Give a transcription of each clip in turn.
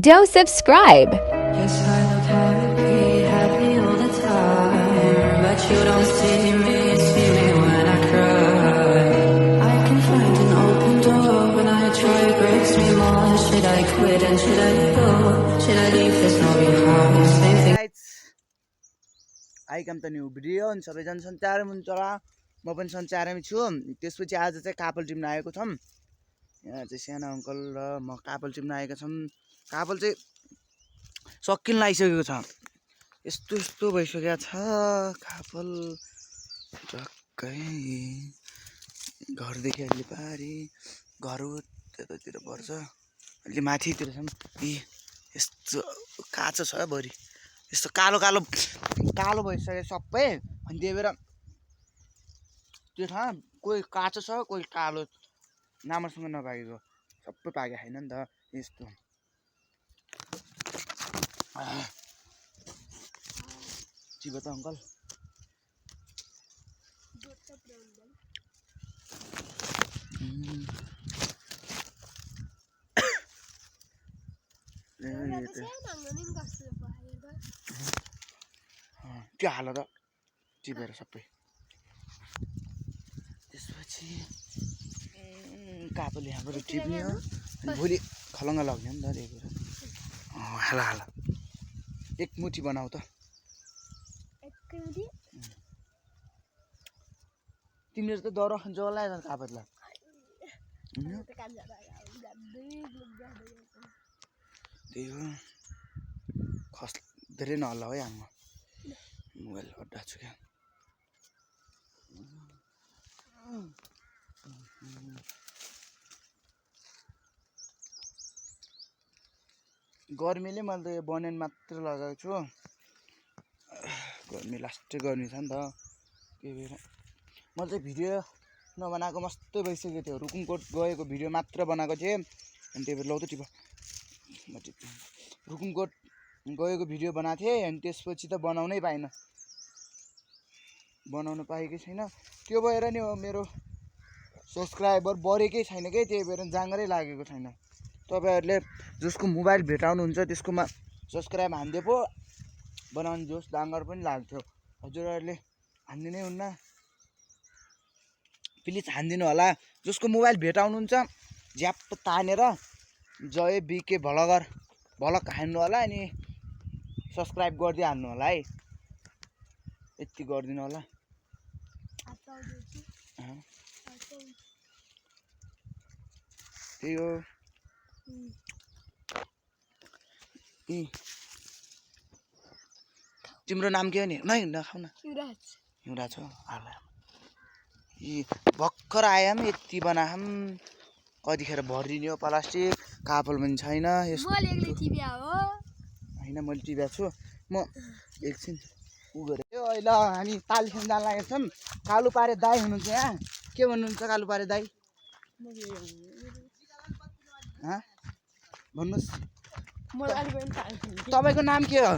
Don't subscribe. Yes, I look happy all the time. But you don't see me when I cry. I can find an open door when I try, it breaks me more. Should I quit and should I go? Should I leave this no behind? Same thing. I come to new video अनि सबैजना सञ्चार हुन्छ र म पनि सञ्चारमै छु। त्यसपछि आज चाहिँ कापल टिप्न आएको छौँ। यहाँ चाहिँ सानो अङ्कल र म कापल टिप्न आएका छौँ। कापल चाहिँ सकिन लागिसकेको छ, यस्तो यस्तो भइसकेको छ कापल। टक्कै घरदेखि अलि पारी घर त्यतातिर पर्छ, अलि माथितिर छौँ। यस्तो काँचो छ भरि, यस्तो कालो कालो कालो भइसक्यो सबै। अनि त्यही भएर त्यो ठाउँ कोही काँचो छ कोही कालो, राम्रोसँग नपाकेको सबै पाके छैन नि त। यस्तो चिब त अङ्कल। त्यो हाल त टिपेर सबै। त्यसपछि कापले यहाँबाट टिप्ने हो, अनि भोलि खलङ्गा लग्ने हो नि त। त्यही भएर हाल हाल एक मुठी बनाऊ त। तिमीले त डर खान्छौ होला कापतलाई। त्यही हो, खस धेरै नहल्ला है आमा, मोबाइल अड्डा छु क्या। गर्मीले मैले त यो बनियन मात्र लगाएको छु, गर्मी लास्टै गर्मी छ नि त। त्यही भएर मैले चाहिँ भिडियो नबनाएको मस्तै भइसकेको थियो। रुकुमकोट गएको भिडियो मात्र बनाएको थिएँ, अनि त्यही भएर लौ त टिप रुकुमकोट गएको भिडियो बनाएको थिएँ। अनि त्यसपछि त बनाउनै पाइनँ, बनाउनु पाएकै छैन। त्यो भएर नि हो मेरो सब्सक्राइबर बढेकै छैन कि, त्यही भएर जाँगरै लागेको छैन। तपाईँहरूले जसको मोबाइल भेटाउनुहुन्छ त्यसकोमा सब्सक्राइब हानिदिए पो बनाउने जोस डाँगर पनि लाग्थ्यो। हजुरहरूले हानिदिनै हुन्न, प्लिज हानिदिनु होला। जसको मोबाइल भेटाउनुहुन्छ झ्याप्प तानेर जय बिके भलगर भलक हान्नु होला, अनि सब्सक्राइब गरिदिइ हाल्नु होला है। यति गरिदिनु होला। त्यही हो। तिम्रो नाम के हो नि? नै नखाउ न। हिउँराज हो। भर्खर आयाम यति बनाहाम, कतिखेर भरिने हो प्लास्टिक। कापल पनि छैन होइन, मैले टिपेको छु। म एकछिन उ गरेँ। अहिले हामी ताली खेल्न जान लागेको छौँ। कालु पारे दाई हुनुहुन्छ यहाँ। के भन्नुहुन्छ कालु पारे दाई? भन्नुहोस्, तपाईँको नाम के हो?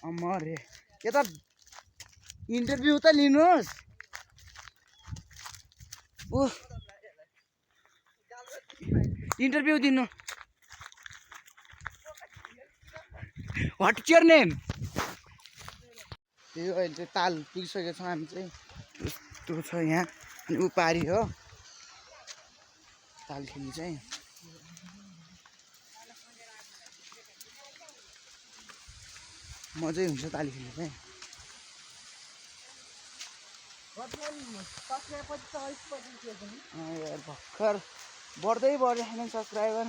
अमर रे, यता इन्टरभ्यू त लिनुहोस्। इन्टरभ्यू दिनु। What is your name? त्यही अहिले चाहिँ ताल पुगिसकेको छौँ हामी चाहिँ। यस्तो छ यहाँ, अनि ऊ पारी हो ताल खेल्नु चाहिँ। मजै हुन्छ ताली खेल्नु चाहिँ। यार भर्खर बढ्दै छैन सब्सक्राइबर।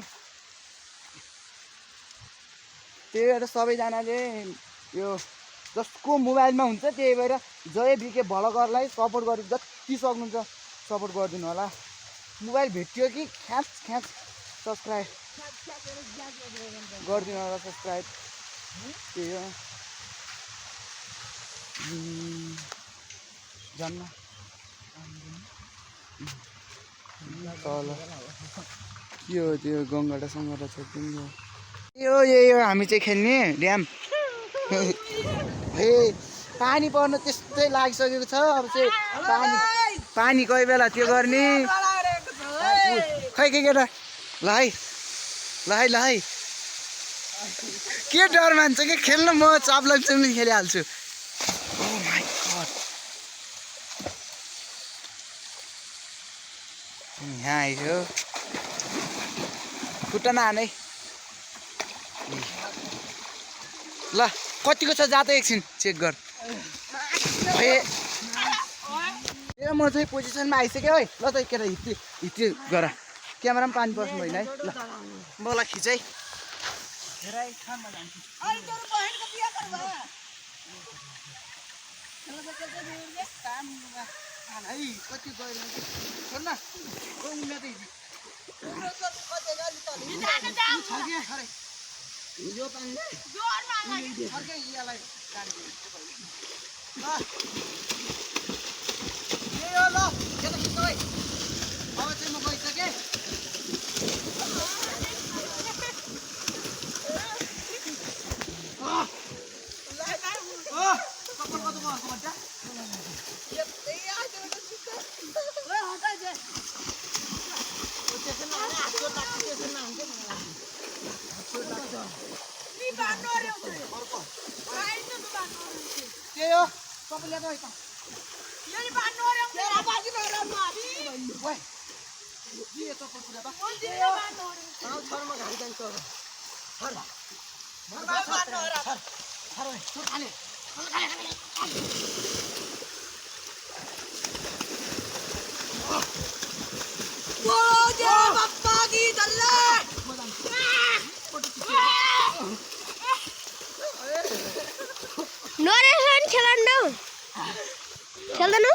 त्यही भएर सबैजनाले यो जसको मोबाइलमा हुन्छ त्यही भएर जय बिके भलगरलाई सपोर्ट गर्नु, जति सक्नुहुन्छ सपोर्ट गरिदिनु होला। मोबाइल भेटियो कि ख्याच ख्याच सब्सक्राइब गरिदिनु होला। सब्सक्राइब त्यही हो। जन्म तल यो त्यो गङ्गटा सङ्गटा छ तिम्रो। यही हो हामी चाहिँ खेल्ने ड्याम। हे पानी पर्नु त्यस्तै लागिसकेको छ। अब चाहिँ पानी कोही बेला त्यो गर्ने खै के केटा ल है के डर मान्छ कि खेल्नु म चाप्लक चुम्ली खेलिहाल्छु ओ माई गड यहाँ आइसक्यो खुट्टा नहानै ल कतिको छ जा त एकछिन चेक गर ए म चाहिँ पोजिसनमा आइसक्यो है ल त केटा हित्ती गर क्यामेरामा पानी पर्छ होइन है ल मलाई खिच है कति नरेसन खेल्नु खेल्दैनौ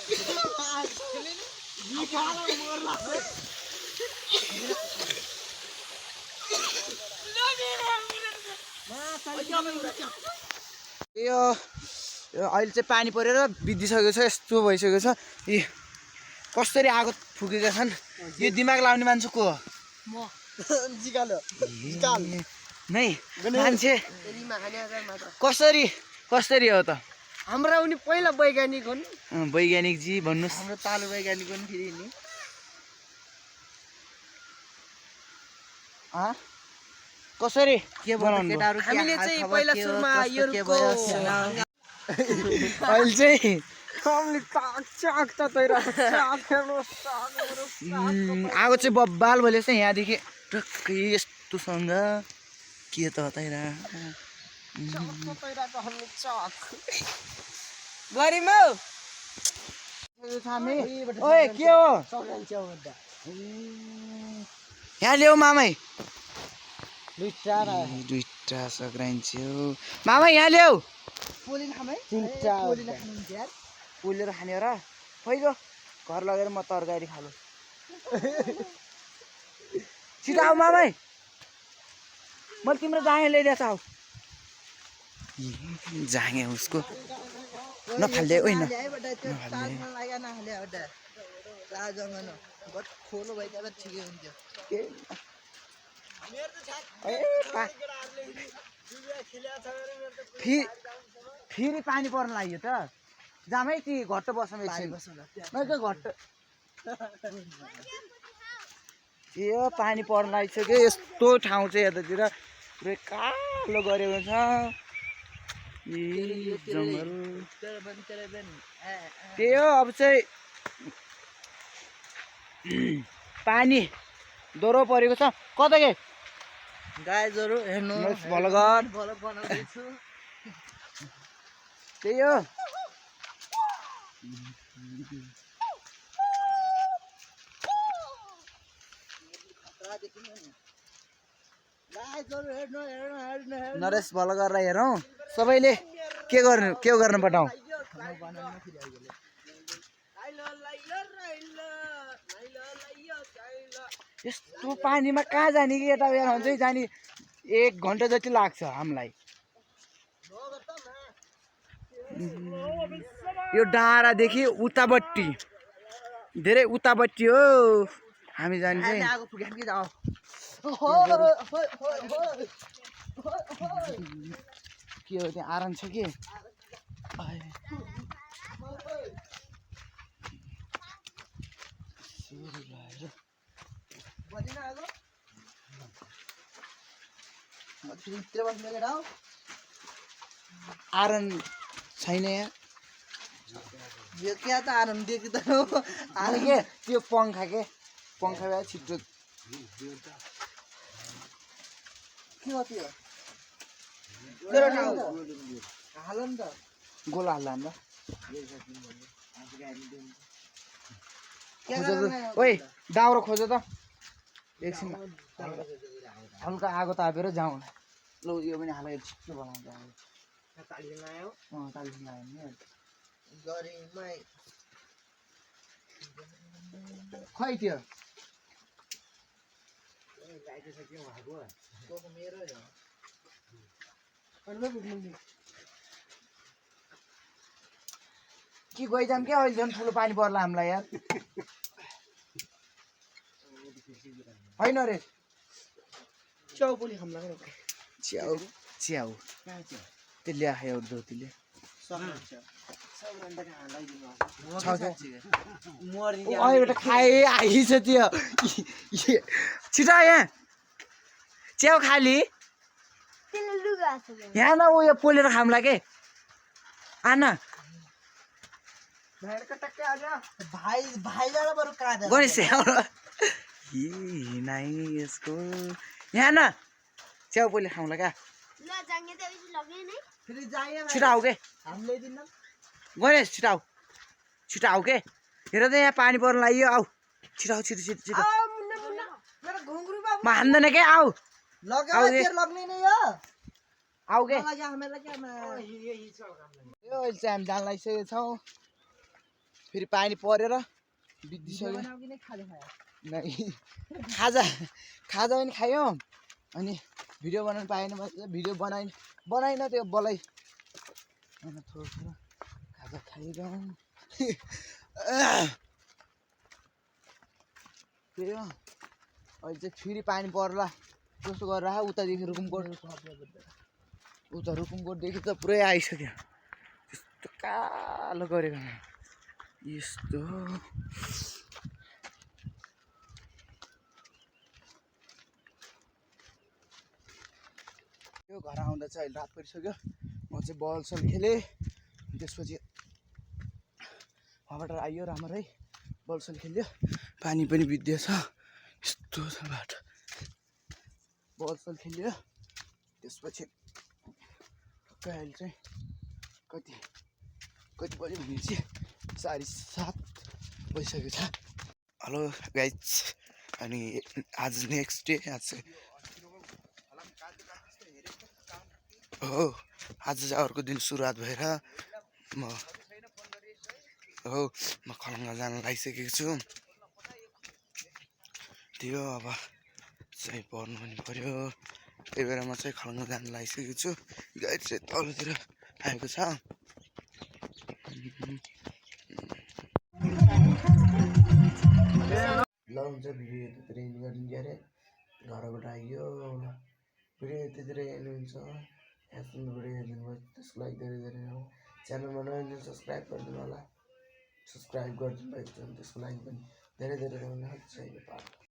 यो अहिले चाहिँ पानी परेर बिग्रिसकेको छ यस्तो भइसकेको छ यी कसरी आगो फुकेका छन् यो दिमाग लाउने मान्छे को हो नै मान्छे कसरी हो त हाम्रा उनी पहिला वैज्ञानिक हुन् वैज्ञानिक जी भन्नुहोस् हाम्रो तालु वैज्ञानिक हुन् फेरि नि कसरी के बनाउनु हामीले चाहिँ पहिला सुरुमा योको अहिले चाहिँ आगो चाहिँ बब्बाल भइले चाहिँ यहाँदेखि टक्कै यस्तोसँग के त तैरा गरिमौ ओए के हो यहाँ ल्याऊ मामै दुईटा सक्राइन्छ मामा यहाँ ल्याऊ पोलेर खाने र पहिलो घर लगेर म तरकारी खानु छिटो आऊ मामै मैले तिम्रो जाँगे ल्याइदिएछ आऊ जाँगे उसको नफाल्दै ओइ फेरि पानी पर्न लाग्यो त जामै ती घट्ट बस्नु घट्ट यो पानी पर्न लागिसक्यो यस्तो ठाउँ चाहिँ यतातिर पुरै कालो गरेको छ जङ्गल त्यही हो अब चाहिँ पानी दोहोरो परेको छ कता के गाई जरो हेर्नु भलगर त्यही हो नरेश भलगरलाई हेरौँ सबैले के गर्नु पठाउँ यस्तो पानीमा कहाँ जाने कि यता बेला हुन्छ जाने 1 घन्टा जति लाग्छ हामीलाई यो डाँडादेखि उतापट्टि धेरै उतापट्टि हो हामी जाने चाहिँ के हो त्यहाँ आराम छ के आरन छैन यहाँ यो क्या त आराम दिएको त हो अनि के त्यो पङ्खा भए छिटो के हो त्यो हाल नि त गोल हाल्दा हाम्रो क्या खोज गर्न त ओइ दाउरो खोज त एकछिन हल्का आगो तापेर जाउँ ल यो पनि हालेर छिटो बनाउँछ तालिन आयो तालिस लाग्यो गरिमै खै त्यो मेरो कि गइजाम क्या अहिले झन् ठुलो पानी पर्ला हामीलाई यार होइन रे चौपुली खाम लाग्यो च्याउ च्याउ त्यसले आयो दोतीले अहिले खाए आइछ त्यो छिटो यहाँ च्याउ खाली त्यसले लुगा हाल्छ यहाँ न उयो पोलेर खामला के आना भाइबाट बरु काँदा गणेश नाइ यसको यहाँ न च्याउ पोले खाउँला क्या ल जाङ्गे त उयो लग्ने नै फेरि जाइए छिटो आऊ के हामीले दिन गणेश छिटो आऊ के हेर त यहाँ पानी पर्न लाग्यो आऊ छिटो आऊ छिटो मेरो घुङ्ग्रु बाबु म हान्दैन के आऊ लग्यो आऊ के। तेल लग्ने नै हो आऊ के मलाई हामीलाई के यो अहिले चाहिँ हामी जान लागिसकेको छौँ फेरि पानी परेर बिग्रिसक्यो नै खाजा पनि खायौँ अनि भिडियो बनाउनु पाएन भिडियो बनाइन त्यो बोलाइ अनि थोरै थोरै खाजा खाइरहँ त्यही हो अहिले चाहिँ फेरि पानी पर्ला कस्तो गरेर आयो उतादेखि रुकुमकोटदेखि त पुरै आइसक्यो यस्तो कालो गरेको यस्तो यो घर आउँदा चाहिँ अहिले रात परिसक्यो म चाहिँ बलसल खेलेँ त्यसपछि वहाँबाट आइयो राम्रै बलसल खेल्यो पानी पनि बित्दैछ यस्तो छ बाटो बलसल खेल्यो त्यसपछि ठक्कै अहिले चाहिँ कति बज्यो भनेपछि 7:30 भइसकेको छ हेलो गाइज अनि आज नेक्स्ट डे आज हो आज चाहिँ अर्को दिन सुरुवात भएर म खलङ्गा जान लागिसकेको छु त्यो अब चाहिँ पढ्नु पनि पर्यो त्यही भएर म चाहिँ खलङ्गा जान लागिसकेको छु गाइड चाहिँ तलतिर आएको छ ल हुन्छ भिडियो यतातिर एन्ड गरिदिन्छ अरे घरबाट आइयो भिडियो यतातिर हेर्नुहुन्छ यहाँ सुन्नु भिडियो हेरिदिनु भयो त्यसको लागि धेरै धेरै च्यानलमा नयाँ सब्सक्राइब गरिदिनु होला सब्सक्राइब गरिदिनु भएको छ भने त्यसको लागि पनि धेरै धेरै धन्यवाद।